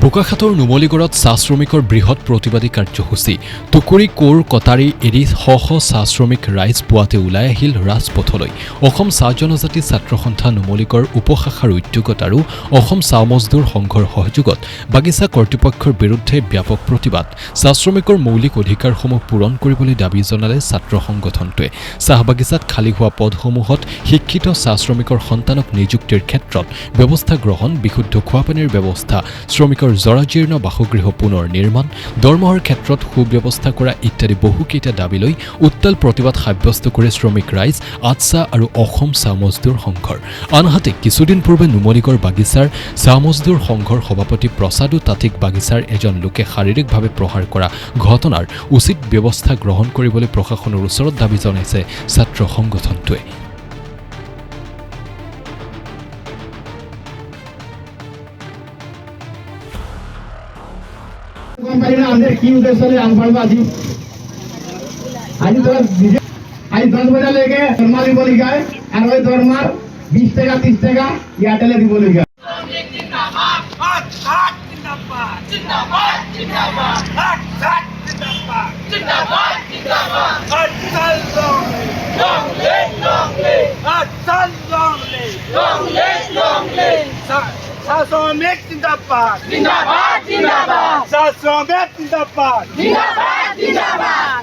বোকাখাতৰ নুমলীগড়ত চাহ শ্ৰমিকৰ বৃহৎ প্ৰতিবাদী কাৰ্যসূচী টুকুৰি কোৰ কটাৰী এৰি শ শ চাহ শ্ৰমিক ৰাইজ পুৱাতে ওলাই আহিল ৰাজপথলৈ। অসম চাহ জনজাতি ছাত্ৰ সন্থা নুমলীগড় উপশাখাৰ উদ্যোগত আৰু অসম চাহ মজদুৰ সংঘৰ সহযোগত বাগিচা কৰ্তৃপক্ষৰ বিৰুদ্ধে ব্যাপক প্ৰতিবাদ। চাহ শ্ৰমিকৰ মৌলিক অধিকাৰসমূহ পূৰণ কৰিবলৈ দাবী জনালে ছাত্ৰ সংগঠনটোৱে। চাহ বাগিচাত খালী হোৱা পদসমূহত শিক্ষিত চাহ শ্ৰমিকৰ সন্তানক নিযুক্তিৰ ক্ষেত্ৰত ব্যৱস্থা গ্ৰহণ, বিশুদ্ধ খোৱাপানীৰ ব্যৱস্থা, শ্ৰমিকৰ জৰাজীৰ্ণ বাসগৃহ পুনৰ নিৰ্মাণ, দৰমহাৰ ক্ষেত্ৰত সুব্যৱস্থা কৰা ইত্যাদি বহুকেইটা দাবী লৈ উত্তাল প্ৰতিবাদ সাব্যস্ত কৰে শ্ৰমিক ৰাইজ, আটছা আৰু অসম চাহ মজদুৰ সংঘৰ। আনহাতে কিছুদিন পূৰ্বে নুমলীগড় বাগিচাৰ চাহ মজদুৰ সংঘৰ সভাপতি প্ৰসাদু তাঁতীক বাগিচাৰ এজন লোকে শাৰীৰিকভাৱে প্ৰহাৰ কৰা ঘটনাৰ উচিত ব্যৱস্থা গ্ৰহণ কৰিবলৈ প্ৰশাসনৰ ওচৰত দাবী জনাইছে ছাত্ৰ সংগঠনটোৱে। কোম্পানিরা আমাদের কি উদ্দেশ্যে আগবাড়বো আজি তো আজ 10 বছর লেগে ধর্মা দিব লিগায় আর ওই ধর্মার 20 টাকা 30 টাকা এয়ারটেলে দিব লিগায়। Sasomik Zindabad! Zindabad! Zindabad! Sasomik Zindabad! Zindabad! Zindabad!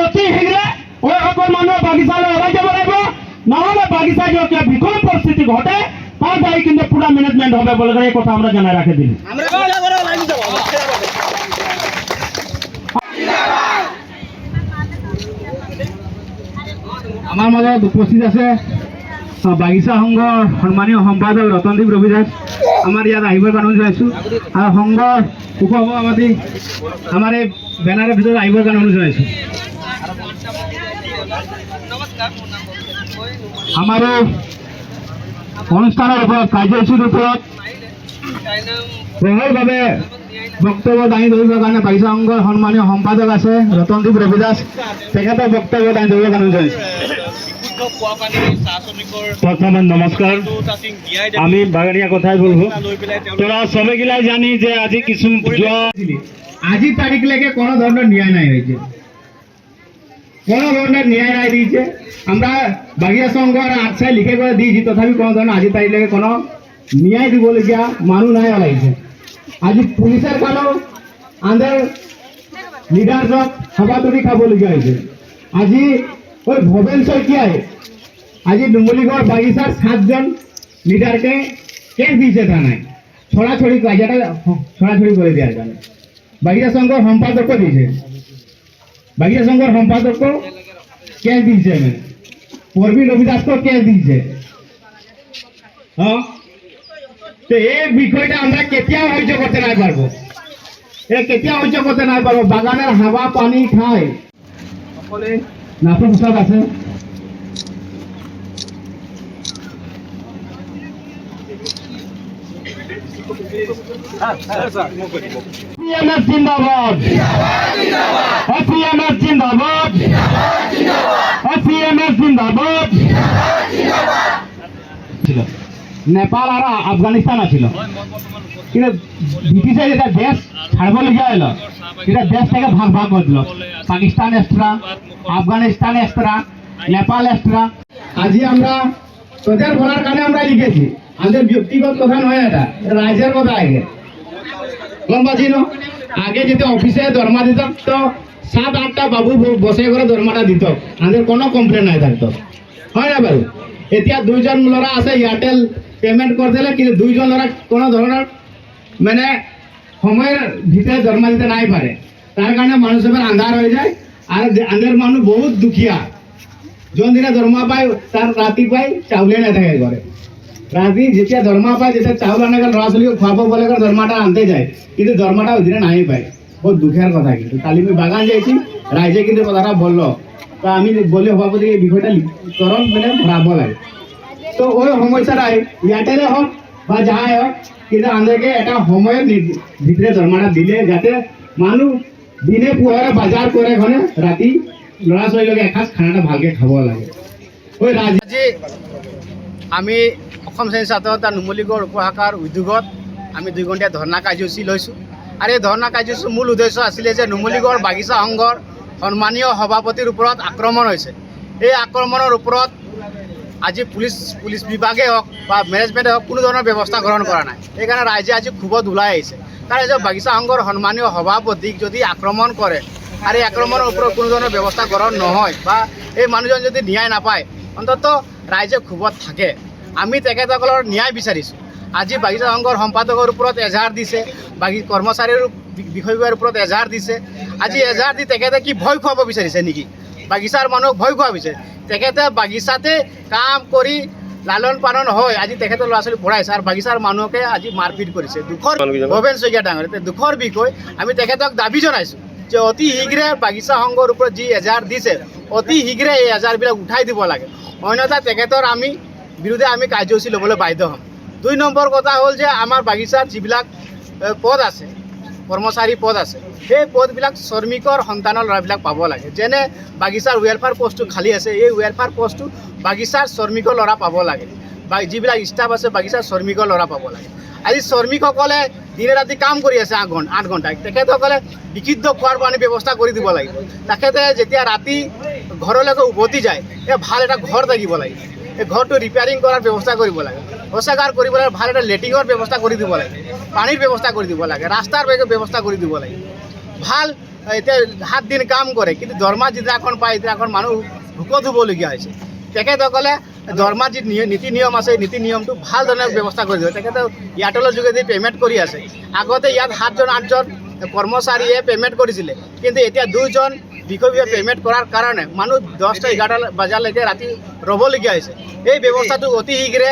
অতি শীঘ্ৰে ওই সকল মানুহ বাগিচালৈ ওলাই যাব লাগিব, নহলে বাগিচা যদি বিকল পৰিস্থিতি ঘটে তার দায়ী কিন্তু পুরা ম্যানেজমেন্ট হবে বলে এই কথা আমরা জানাই রাখে দিন। আমার মাজত উপস্থিত আছে বাগিচা সংঘৰ সন্মানীয় সম্পাদক ৰতনদীপ ৰবিদাস, আমাৰ ইয়াত আহিবৰ কাৰণে জনাইছোঁ, আৰু সংঘৰ উপসভাপতি আমাৰ এই বেনাৰৰ ভিতৰত আহিবৰ কাৰণে অনুৰোধ জনাইছোঁ। আমাৰো অনুষ্ঠানৰ ওপৰত কাৰ্যসূচীৰ ওপৰত প্ৰবলভাৱে বক্তব্য দাঙি ধৰিবৰ কাৰণে বাগিচা সংঘৰ সন্মানীয় সম্পাদক আছে ৰতনদীপ ৰবিদাস, তেখেতৰ বক্তব্য দাঙি ধৰিবৰ কাৰণে জনাইছোঁ। প্রথমে নমস্কার, আমি বাগানিয়া কথাই বলবো। তোরা সবে গিলাই জানি যে আজি কিছু আজি তারিখ লেগে কোনো ধরনের ন্যায় নাই হয়েছে, কোনো ধরনের ন্যায় নাই দিয়েছে। আমরা বাগিচা সংঘ আর আটসায় লিখে করে দিয়েছি, তথাপি কোনো ধরনের আজি তারিখ লেগে কোনো ন্যায় দিবলগীয়া মানুষ নাই ওলাইছে। আজি পুলিশের কারণেও আমাদের লিডারসক সভাতলি খাবলগীয়া হয়েছে। আজি ওই ভবেন শইকিয়ায় আজি নুমলীগড় বাগিচার 7 জন লিডারকে কেস দিয়েছে থানায়, ছড়াছড়ি কাজাটা ছড়াছড়ি করে দেওয়ার জন্য। বাগিচা সংঘর সম্পাদকও দিয়েছে, বাগিচা সংঘর সম্পাদকও কেস দিয়েছে, পরবীন রবিদাসকেও কেস দিয়েছে। হ্যাঁ, তো এই বিষয়টা আমরা কেতিয়াও সহ্য করতে না পারবো। কেতিয়া সহ্য করতে নাই পারবো। বাগানের হাওয়া পানি খায় সকলে নাতি পোশাক আছে। PMS জিন্দাবাদ, PMS জিন্দাবাদ, PMS জিন্দাবাদ। নেপাল আর আফগানিস্তান আছিল, কিন্তু ব্রিটিশে যেটা দেশ ছাড়বলগীয়া হলো, সেটা দেশ থেকে ভাগ ভাগ করে দিল। Pakistan extra, Afghanistan extra, Nepal extra. আজি আমরা তোদের বলার কারণে আমরা লিখেছি, আমাদের ব্যক্তিগত কথা নয়, এটা রাজ্যের কথা। আগে লম্বা ছিল, আগে যেতে অফিসে দরমা দিত তো 7-8টা বাবু বসে করে দরমাটা দিত, আমাদের কোনো কমপ্লেন নাই থাকতো, হয় না বাৰু? এতিয়া 2জন ল'ৰা আছে, এয়াৰটেল পেমেন্ট কৰে দিলে, কিন্তু 2জন ল'ৰা কোনো ধরনের মানে সময়ের ভিতরে দরমা দিতে নাই পারে, তার কারণে মানুষের আন্ধার হয়ে যায়। আর আন্ধার মানুষ বহুত দুখিয়া, যোন দিনে দরমা পায় তার রাতি পায় চাউলে না থাকে ঘরে। রাতি যেতিয়া দরমা পায়, যেটা চাউল আনে ল'ৰা ছোৱালীকে খুৱাব বলে দরমাটা আনতে যায়, কিন্তু দরমাটা ওই দিনে নাই পায়। বহুত দুঃখের কথা। কিন্তু কালি আমি বাগান যাইছি, রাইজে কিন্তু কথাটা বললো, তো আমি বলি সভাপতি এই বিষয়টা তরল মানে ভরাব লাগে। তো ওই সমস্যাটাই এয়ারটেলে হোক বা যাহাই হোক, কিন্তু আমাদেরকে একটা সময়ের ভিতরে দরমাটা দিলে, যাতে মানুষ দিনে পুয়ারে বাজার করে ঘরে রাতি ল'ৰা ছোৱালীকে এসাঁজ খানাটা ভালকে খাব লাগে। ওই আজি আমি অসম শ্ৰেণী ছাত্ৰ সন্থা নুমলীগড় উপশাখাৰ উদ্যোগত আমি 2 ঘণ্টীয়া ধৰ্ণা কাৰ্যসূচী লৈছোঁ। আৰু এই ধৰ্ণা কাৰ্যসূচীৰ মূল উদ্দেশ্য আছিলে যে নুমলীগড় বাগিচা সংঘৰ সন্মানীয় সভাপতিৰ ওপৰত আক্ৰমণ হৈছে। এই আক্ৰমণৰ ওপৰত আজি পুলিচ বিভাগে হওক বা মেনেজমেণ্টে হওক কোনো ধৰণৰ ব্যৱস্থা গ্ৰহণ কৰা নাই। সেইকাৰণে ৰাইজে আজি ক্ষোভত ওলাই আহিছে। কাৰণ যে বাগিচা সংঘৰ সন্মানীয় সভাপতিক যদি আক্ৰমণ কৰে আৰু এই আক্ৰমণৰ ওপৰত কোনো ধৰণৰ ব্যৱস্থা গ্ৰহণ নহয় বা এই মানুহজন যদি ন্যায় নাপায়, অন্তত ৰাইজে ক্ষোভত থাকে। আমি তেখেতসকলৰ ন্যায় বিচাৰিছোঁ। আজি বাগিচা সংঘৰ সম্পাদকৰ ওপৰত এজাহাৰ দিছে, কৰ্মচাৰীৰ বিষয়ৰ ওপৰত এজাহাৰ দিছে। আজি এজাহাৰ দি তেখেতে কি ভয় খুৱাব বিচাৰিছে নেকি? বাগিচাৰ মানুহক ভয় খুৱাব বিচাৰিছে। তেখেতে বাগিচাতে কাম কৰি লালন পালন হয় আজি তেখেতৰ ল'ৰা ছোৱালী পঢ়াইছে, আৰু বাগিচাৰ মানুহকে আজি মাৰপিট কৰিছে। দুখৰ ভৱেন শইকীয়া ডাঙৰ দুখৰ বিষয়। আমি তেখেতক দাবী জনাইছোঁ যে অতি শীঘ্ৰে বাগিচা সংঘৰ ওপৰত যি এজাহাৰ দিছে, অতি শীঘ্ৰে এই এজাহাৰবিলাক উঠাই দিব লাগে, অন্যথা তেখেতৰ বিৰুদ্ধে আমি কাৰ্যসূচী ল'বলৈ বাধ্য হ'ম। 2 নম্বৰ কথা হ'ল যে আমাৰ বাগিচাত যিবিলাক পদ আছে, কৰ্মচাৰী পদ আছে, সেই পদবিলাক শ্ৰমিকৰ সন্তানৰ ল'ৰাবিলাক পাব লাগে। যেনে বাগিচাৰ ৱেলফেয়াৰ পোষ্টটো খালী আছে, এই ৱেলফেয়াৰ পোষ্টটো বাগিচাৰ শ্ৰমিকৰ ল'ৰা পাব লাগে, বা যিবিলাক ষ্টাফ আছে বাগিচাৰ শ্ৰমিকৰ ল'ৰা পাব লাগে। আজি শ্ৰমিকসকলে দিনে ৰাতি কাম কৰি আছে 8 ঘণ্টা, তেখেতসকলে বিশুদ্ধ খোৱাৰ পানী ব্যৱস্থা কৰি দিব লাগিব। তেখেতে যেতিয়া ৰাতি ঘৰলৈকে উভতি যায়, ভাল এটা ঘৰ থাকিব লাগিব, এই ঘৰটো ৰিপেয়াৰিং কৰাৰ ব্যৱস্থা কৰিব লাগে, শৌচাগাৰ কৰিব লাগে, ভাল এটা লেট্ৰিনৰ ব্যৱস্থা কৰি দিব লাগে, পানীৰ ব্যৱস্থা কৰি দিব লাগে, ৰাস্তাৰ ব্যৱস্থা কৰি দিব লাগে। ভাল এতিয়া 7 দিন কাম কৰে, কিন্তু দৰমহা যিদিনাখন পায় সেইদিনাখন মানুহ ভোকত হ'বলগীয়া হৈছে। তেখেতসকলে দৰমহা যি নীতি নিয়ম আছে, এই নীতি নিয়মটো ভাল ধৰণে ব্যৱস্থা কৰি দিব। তেখেতে এয়াৰটেলৰ যোগেদি পে'মেণ্ট কৰি আছে। আগতে ইয়াত 7জন-8জন কৰ্মচাৰীয়ে পে'মেণ্ট কৰিছিলে, কিন্তু এতিয়া 2জন বিষয়ে পে'মেণ্ট কৰাৰ কাৰণে মানুহ 10-11 বজালৈকে ৰাতি ৰ'বলগীয়া হৈছে। এই ব্যৱস্থাটো অতি শীঘ্ৰে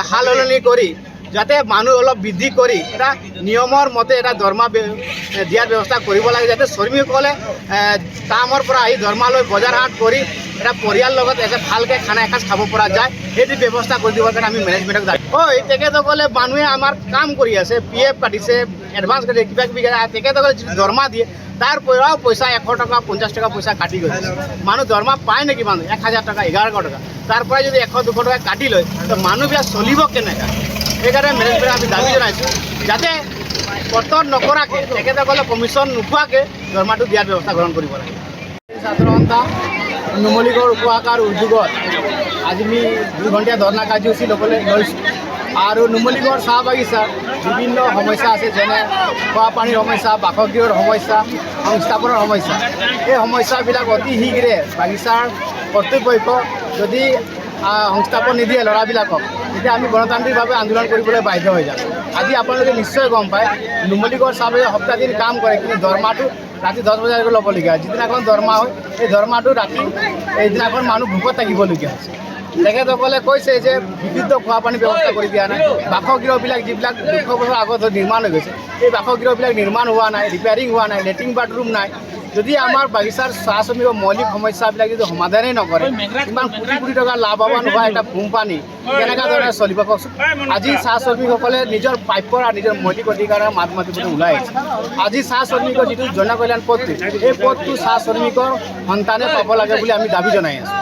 সাল সলনি কৰি যাতে মানুহ অলপ বৃদ্ধি কৰি এটা নিয়মৰ মতে এটা দৰমহা দিয়াৰ ব্যৱস্থা কৰিব লাগে, যাতে শ্ৰমিকসকলে কামৰ পৰা আহি দৰমহা লৈ বজাৰ হাট কৰি এটা পৰিয়ালৰ লগত ভালকৈ খানা এসাঁজ খাব পৰা যায়, সেইটো ব্যৱস্থা কৰি দিবৰ কাৰণে আমি মেনেজমেণ্টক দাবী। তেখেতসকলে মানুহে আমাৰ কাম কৰি আছে, PF কাটিছে, এডভান্স কাটিছে, কিবা কিবি তেখেতসকলে যিটো দৰমহা দিয়ে তাৰ পৰাও পইচা 100 টকা 50 টকা পইচা কাটি গৈছে। মানুহ দৰমহা পায় নেকি? মানুহ 1000 টকা 1100 টকা, তাৰ পৰাই যদি 100-200 টকা কাটি লয়, তো মানুহবিলাক চলিব কেনেকৈ? সেইকাৰণে মেনেজমেণ্টক আমি দাবী জনাইছোঁ যাতে কৰ্তন নকৰাকৈ তেখেতসকলে কমিশ্যন নোপোৱাকৈ দৰমহাটো দিয়াৰ ব্যৱস্থা গ্ৰহণ কৰিব লাগে। ছাত্ৰ সন্থা নুমলীগড় উপশাখাৰ উদ্যোগত আজি আমি 2 ঘণ্টীয়া ধৰ্ণা কাৰ্যসূচী ল'বলৈ লৈছোঁ। আৰু নুমলীগড় চাহ বাগিচাৰ বিভিন্ন সমস্যা আছে, যেনে খোৱা পানীৰ সমস্যা, বাসগৃহৰ সমস্যা, সংস্থাপনৰ সমস্যা। এই সমস্যাবিলাক অতি শীঘ্ৰে বাগিচাৰ কৰ্তৃপক্ষ যদি সংস্থাপন নিদিয়ে ল'ৰাবিলাকক, তেতিয়া আমি গণতান্ত্ৰিকভাৱে আন্দোলন কৰিবলৈ বাধ্য হৈ যাম। আজি আপোনালোকে নিশ্চয় গম পায়, নুমলীগড় চাহ বাগিচা সপ্তাহ দিন কাম কৰে, কিন্তু দৰমহাটো ৰাতি 10 বজালৈকে ল'বলগীয়া হয়। যিদিনাখন দৰমহা হয়, এই দৰমহাটো ৰাতি এইদিনাখন মানুহ ভোকত থাকিবলগীয়া হৈছে। তেখেতসকলে কৈছে যে বিশুদ্ধ খোৱা পানী ব্যৱস্থা কৰি দিয়া নাই, বাসগৃহবিলাক যিবিলাক 200 বছৰ আগত নিৰ্মাণ হৈ গৈছে এই বাসগৃহবিলাক নিৰ্মাণ হোৱা নাই, ৰিপেয়াৰিং হোৱা নাই, লেট্ৰিন বাথৰুম নাই। যদি আমাৰ বাগিচাৰ চাহ শ্ৰমিকৰ মৌলিক সমস্যাবিলাক যদি সমাধানেই নকৰে, ইমান কোটি কোটি টকা লাভৱান হোৱা এটা কোম্পানী কেনেকুৱা ধৰণে চলিব কওকচোন। আজি চাহ শ্ৰমিকসকলে নিজৰ প্ৰাপ্যৰ আৰু নিজৰ মৌলিক অধিকাৰৰ মাত মাতিবলৈ ওলাই আহিছে। আজি চাহ শ্ৰমিকৰ যিটো জনকল্যাণ পদটো, এই পদটো চাহ শ্ৰমিকৰ সন্তানে পাব লাগে বুলি আমি দাবী জনাই আছোঁ।